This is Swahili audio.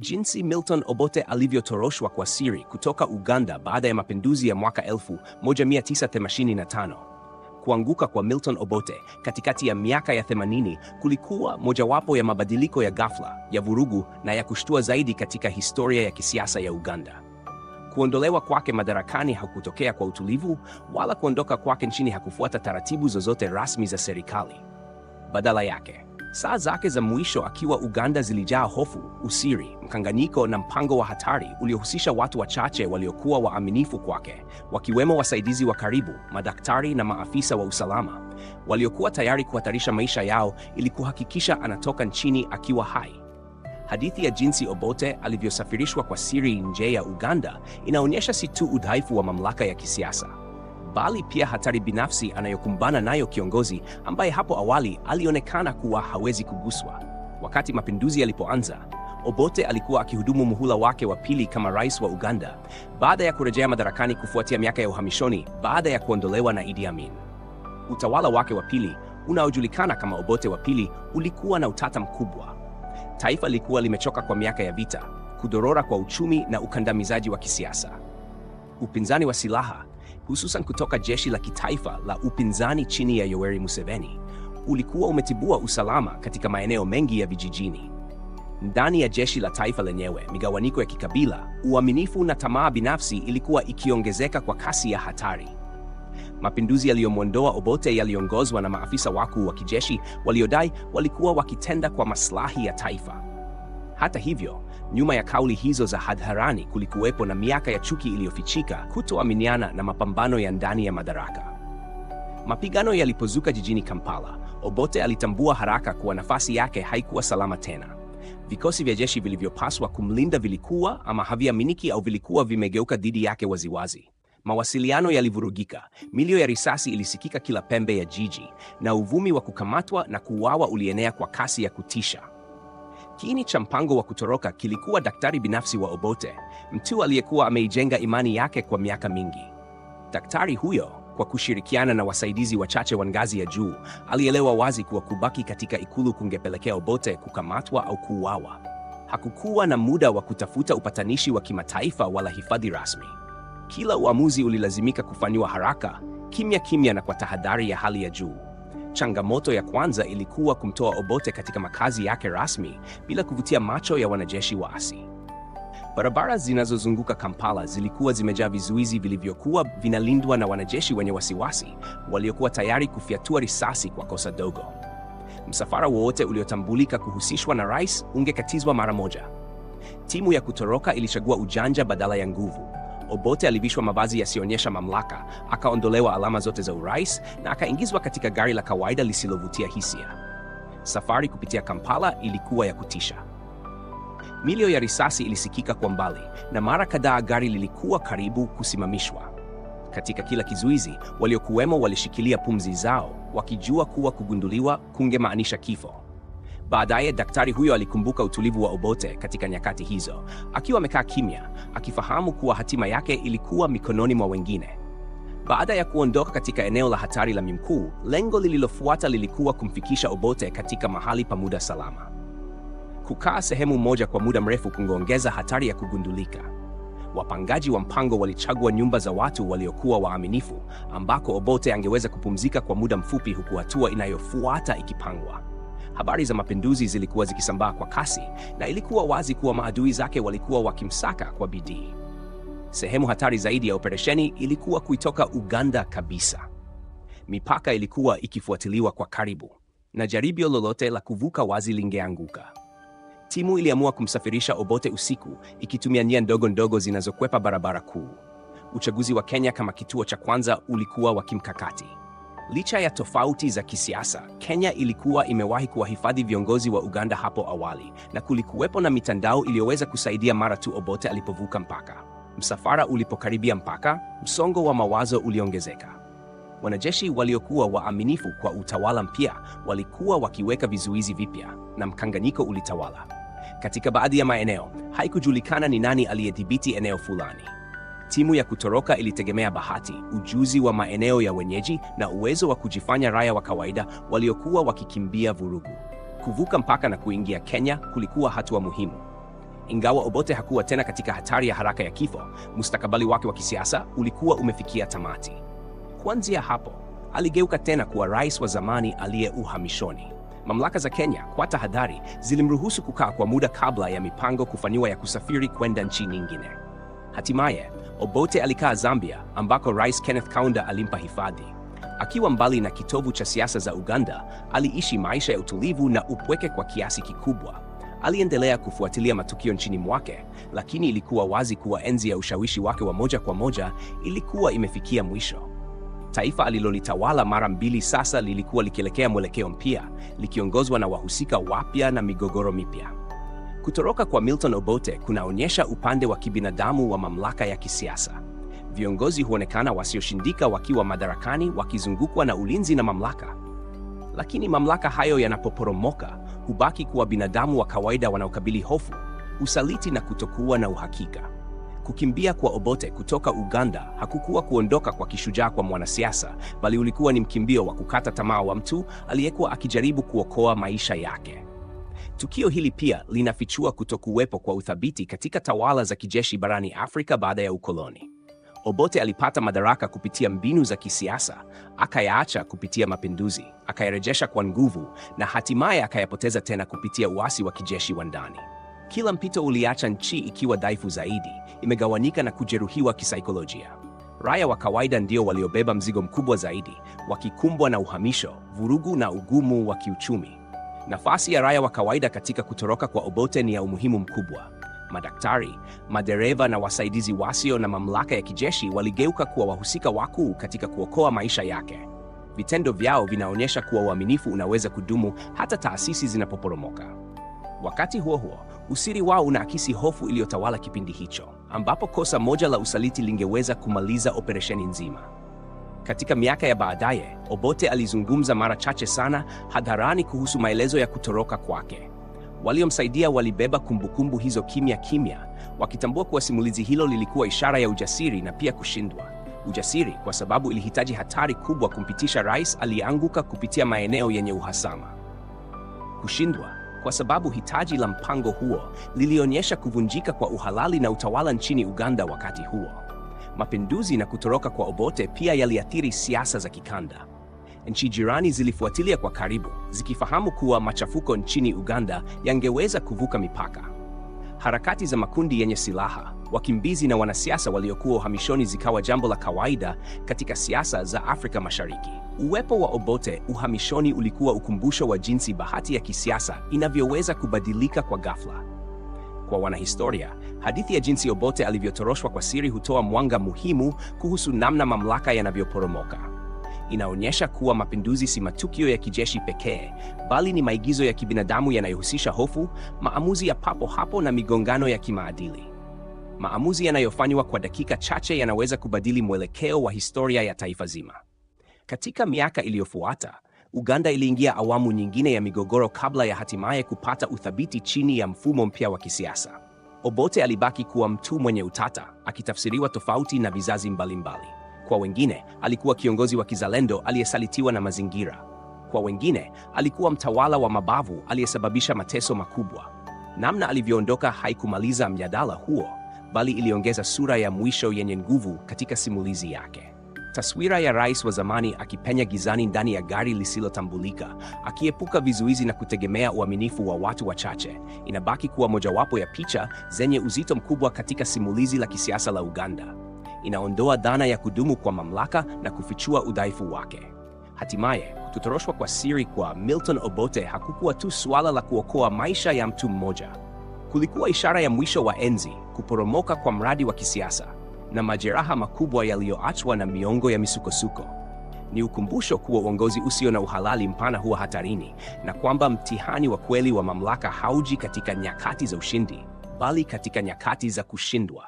Jinsi Milton Obote alivyotoroshwa kwa siri kutoka Uganda baada ya mapinduzi ya mwaka 1985. Kuanguka kwa Milton Obote katikati ya miaka ya 80 kulikuwa mojawapo ya mabadiliko ya ghafla, ya vurugu na ya kushtua zaidi katika historia ya kisiasa ya Uganda. Kuondolewa kwake madarakani hakutokea kwa utulivu, wala kuondoka kwake nchini hakufuata taratibu zozote rasmi za serikali. Badala yake, saa zake za mwisho akiwa Uganda zilijaa hofu, usiri, mkanganyiko na mpango wa hatari uliohusisha watu wachache waliokuwa waaminifu kwake, wakiwemo wasaidizi wa karibu, madaktari na maafisa wa usalama, waliokuwa tayari kuhatarisha maisha yao ili kuhakikisha anatoka nchini akiwa hai. Hadithi ya jinsi Obote alivyosafirishwa kwa siri nje ya Uganda inaonyesha si tu udhaifu wa mamlaka ya kisiasa, bali pia hatari binafsi anayokumbana nayo kiongozi ambaye hapo awali alionekana kuwa hawezi kuguswa. Wakati mapinduzi yalipoanza, Obote alikuwa akihudumu muhula wake wa pili kama rais wa Uganda baada ya kurejea madarakani kufuatia miaka ya uhamishoni baada ya kuondolewa na Idi Amin. Utawala wake wa pili, unaojulikana kama Obote wa pili, ulikuwa na utata mkubwa. Taifa lilikuwa limechoka kwa miaka ya vita, kudorora kwa uchumi na ukandamizaji wa kisiasa. Upinzani wa silaha, hususan kutoka jeshi la kitaifa la upinzani chini ya Yoweri Museveni, ulikuwa umetibua usalama katika maeneo mengi ya vijijini. Ndani ya jeshi la taifa lenyewe, migawanyiko ya kikabila, uaminifu na tamaa binafsi ilikuwa ikiongezeka kwa kasi ya hatari. Mapinduzi yaliyomwondoa Obote yaliongozwa na maafisa wakuu wa kijeshi waliodai walikuwa wakitenda kwa maslahi ya taifa. Hata hivyo, nyuma ya kauli hizo za hadharani kulikuwepo na miaka ya chuki iliyofichika, kutoaminiana na mapambano ya ndani ya madaraka. Mapigano yalipozuka jijini Kampala, Obote alitambua haraka kuwa nafasi yake haikuwa salama tena. Vikosi vya jeshi vilivyopaswa kumlinda vilikuwa ama haviaminiki au vilikuwa vimegeuka dhidi yake waziwazi. Mawasiliano yalivurugika, milio ya risasi ilisikika kila pembe ya jiji, na uvumi wa kukamatwa na kuuawa ulienea kwa kasi ya kutisha. Kiini cha mpango wa kutoroka kilikuwa daktari binafsi wa Obote, mtu aliyekuwa ameijenga imani yake kwa miaka mingi. Daktari huyo, kwa kushirikiana na wasaidizi wachache wa ngazi ya juu, alielewa wazi kuwa kubaki katika ikulu kungepelekea Obote kukamatwa au kuuawa. Hakukuwa na muda wa kutafuta upatanishi wa kimataifa wala hifadhi rasmi. Kila uamuzi ulilazimika kufanywa haraka, kimya kimya na kwa tahadhari ya hali ya juu. Changamoto ya kwanza ilikuwa kumtoa Obote katika makazi yake rasmi bila kuvutia macho ya wanajeshi waasi. Barabara zinazozunguka Kampala zilikuwa zimejaa vizuizi vilivyokuwa vinalindwa na wanajeshi wenye wasiwasi waliokuwa tayari kufyatua risasi kwa kosa dogo. Msafara wowote uliotambulika kuhusishwa na rais ungekatizwa mara moja. Timu ya kutoroka ilichagua ujanja badala ya nguvu. Obote alivishwa mavazi yasiyoonyesha mamlaka, akaondolewa alama zote za urais na akaingizwa katika gari la kawaida lisilovutia hisia. Safari kupitia Kampala ilikuwa ya kutisha. Milio ya risasi ilisikika kwa mbali na mara kadhaa gari lilikuwa karibu kusimamishwa. Katika kila kizuizi, waliokuwemo walishikilia pumzi zao, wakijua kuwa kugunduliwa kungemaanisha kifo. Baadaye daktari huyo alikumbuka utulivu wa Obote katika nyakati hizo, akiwa amekaa kimya, akifahamu kuwa hatima yake ilikuwa mikononi mwa wengine. Baada ya kuondoka katika eneo la hatari la Mimkuu, lengo lililofuata lilikuwa kumfikisha Obote katika mahali pa muda salama. Kukaa sehemu moja kwa muda mrefu kungeongeza hatari ya kugundulika. Wapangaji wa mpango walichagua nyumba za watu waliokuwa waaminifu, ambako Obote angeweza kupumzika kwa muda mfupi huku hatua inayofuata ikipangwa. Habari za mapinduzi zilikuwa zikisambaa kwa kasi na ilikuwa wazi kuwa maadui zake walikuwa wakimsaka kwa bidii. Sehemu hatari zaidi ya operesheni ilikuwa kuitoka Uganda kabisa. Mipaka ilikuwa ikifuatiliwa kwa karibu na jaribio lolote la kuvuka wazi lingeanguka. Timu iliamua kumsafirisha Obote usiku, ikitumia njia ndogo ndogo zinazokwepa barabara kuu. Uchaguzi wa Kenya kama kituo cha kwanza ulikuwa wa kimkakati. Licha ya tofauti za kisiasa, Kenya ilikuwa imewahi kuwahifadhi viongozi wa Uganda hapo awali, na kulikuwepo na mitandao iliyoweza kusaidia mara tu Obote alipovuka mpaka. Msafara ulipokaribia mpaka, msongo wa mawazo uliongezeka. Wanajeshi waliokuwa waaminifu kwa utawala mpya walikuwa wakiweka vizuizi vipya, na mkanganyiko ulitawala. Katika baadhi ya maeneo, haikujulikana ni nani aliyedhibiti eneo fulani. Timu ya kutoroka ilitegemea bahati, ujuzi wa maeneo ya wenyeji na uwezo wa kujifanya raia wa kawaida waliokuwa wakikimbia vurugu. Kuvuka mpaka na kuingia Kenya kulikuwa hatua muhimu. Ingawa Obote hakuwa tena katika hatari ya haraka ya kifo, mustakabali wake wa kisiasa ulikuwa umefikia tamati. Kuanzia hapo, aligeuka tena kuwa rais wa zamani aliye uhamishoni. Mamlaka za Kenya, kwa tahadhari, zilimruhusu kukaa kwa muda kabla ya mipango kufanywa ya kusafiri kwenda nchi nyingine. Hatimaye, Obote alikaa Zambia, ambako Rais Kenneth Kaunda alimpa hifadhi. Akiwa mbali na kitovu cha siasa za Uganda, aliishi maisha ya utulivu na upweke kwa kiasi kikubwa. Aliendelea kufuatilia matukio nchini mwake, lakini ilikuwa wazi kuwa enzi ya ushawishi wake wa moja kwa moja ilikuwa imefikia mwisho. Taifa alilolitawala mara mbili sasa lilikuwa likielekea mwelekeo mpya, likiongozwa na wahusika wapya na migogoro mipya. Kutoroka kwa Milton Obote kunaonyesha upande wa kibinadamu wa mamlaka ya kisiasa. Viongozi huonekana wasioshindika wakiwa madarakani, wakizungukwa na ulinzi na mamlaka. Lakini mamlaka hayo yanapoporomoka, hubaki kuwa binadamu wa kawaida wanaokabili hofu, usaliti na kutokuwa na uhakika. Kukimbia kwa Obote kutoka Uganda hakukuwa kuondoka kwa kishujaa kwa mwanasiasa, bali ulikuwa ni mkimbio wa kukata tamaa wa mtu aliyekuwa akijaribu kuokoa maisha yake. Tukio hili pia linafichua kutokuwepo kwa uthabiti katika tawala za kijeshi barani Afrika baada ya ukoloni. Obote alipata madaraka kupitia mbinu za kisiasa, akayaacha kupitia mapinduzi, akayarejesha kwa nguvu, na hatimaye akayapoteza tena kupitia uasi wa kijeshi wa ndani. Kila mpito uliacha nchi ikiwa dhaifu zaidi, imegawanyika na kujeruhiwa kisaikolojia. Raia wa kawaida ndio waliobeba mzigo mkubwa zaidi, wakikumbwa na uhamisho, vurugu na ugumu wa kiuchumi. Nafasi ya raia wa kawaida katika kutoroka kwa Obote ni ya umuhimu mkubwa. Madaktari, madereva na wasaidizi wasio na mamlaka ya kijeshi waligeuka kuwa wahusika wakuu katika kuokoa maisha yake. Vitendo vyao vinaonyesha kuwa uaminifu unaweza kudumu hata taasisi zinapoporomoka. Wakati huo huo, usiri wao unaakisi hofu iliyotawala kipindi hicho, ambapo kosa moja la usaliti lingeweza kumaliza operesheni nzima. Katika miaka ya baadaye, Obote alizungumza mara chache sana hadharani kuhusu maelezo ya kutoroka kwake. Waliomsaidia walibeba kumbukumbu hizo kimya kimya, wakitambua kuwa simulizi hilo lilikuwa ishara ya ujasiri na pia kushindwa. Ujasiri kwa sababu ilihitaji hatari kubwa kumpitisha rais aliyeanguka kupitia maeneo yenye uhasama. Kushindwa kwa sababu hitaji la mpango huo lilionyesha kuvunjika kwa uhalali na utawala nchini Uganda wakati huo. Mapinduzi na kutoroka kwa Obote pia yaliathiri siasa za kikanda. Nchi jirani zilifuatilia kwa karibu, zikifahamu kuwa machafuko nchini Uganda yangeweza kuvuka mipaka. Harakati za makundi yenye silaha, wakimbizi na wanasiasa waliokuwa uhamishoni zikawa jambo la kawaida katika siasa za Afrika Mashariki. Uwepo wa Obote uhamishoni ulikuwa ukumbusho wa jinsi bahati ya kisiasa inavyoweza kubadilika kwa ghafla. Kwa wanahistoria, hadithi ya jinsi Obote alivyotoroshwa kwa siri hutoa mwanga muhimu kuhusu namna mamlaka yanavyoporomoka. Inaonyesha kuwa mapinduzi si matukio ya kijeshi pekee, bali ni maigizo ya kibinadamu yanayohusisha hofu, maamuzi ya papo hapo na migongano ya kimaadili. Maamuzi yanayofanywa kwa dakika chache yanaweza kubadili mwelekeo wa historia ya taifa zima. Katika miaka iliyofuata, Uganda iliingia awamu nyingine ya migogoro kabla ya hatimaye kupata uthabiti chini ya mfumo mpya wa kisiasa. Obote alibaki kuwa mtu mwenye utata, akitafsiriwa tofauti na vizazi mbalimbali. Kwa wengine, alikuwa kiongozi wa kizalendo aliyesalitiwa na mazingira. Kwa wengine, alikuwa mtawala wa mabavu aliyesababisha mateso makubwa. Namna alivyoondoka haikumaliza mjadala huo, bali iliongeza sura ya mwisho yenye nguvu katika simulizi yake. Taswira ya rais wa zamani akipenya gizani ndani ya gari lisilotambulika, akiepuka vizuizi na kutegemea uaminifu wa watu wachache, inabaki kuwa mojawapo ya picha zenye uzito mkubwa katika simulizi la kisiasa la Uganda. Inaondoa dhana ya kudumu kwa mamlaka na kufichua udhaifu wake. Hatimaye, kutoroshwa kwa siri kwa Milton Obote hakukuwa tu suala la kuokoa maisha ya mtu mmoja. Kulikuwa ishara ya mwisho wa enzi, kuporomoka kwa mradi wa kisiasa, na majeraha makubwa yaliyoachwa na miongo ya misukosuko. Ni ukumbusho kuwa uongozi usio na uhalali mpana huwa hatarini, na kwamba mtihani wa kweli wa mamlaka hauji katika nyakati za ushindi, bali katika nyakati za kushindwa.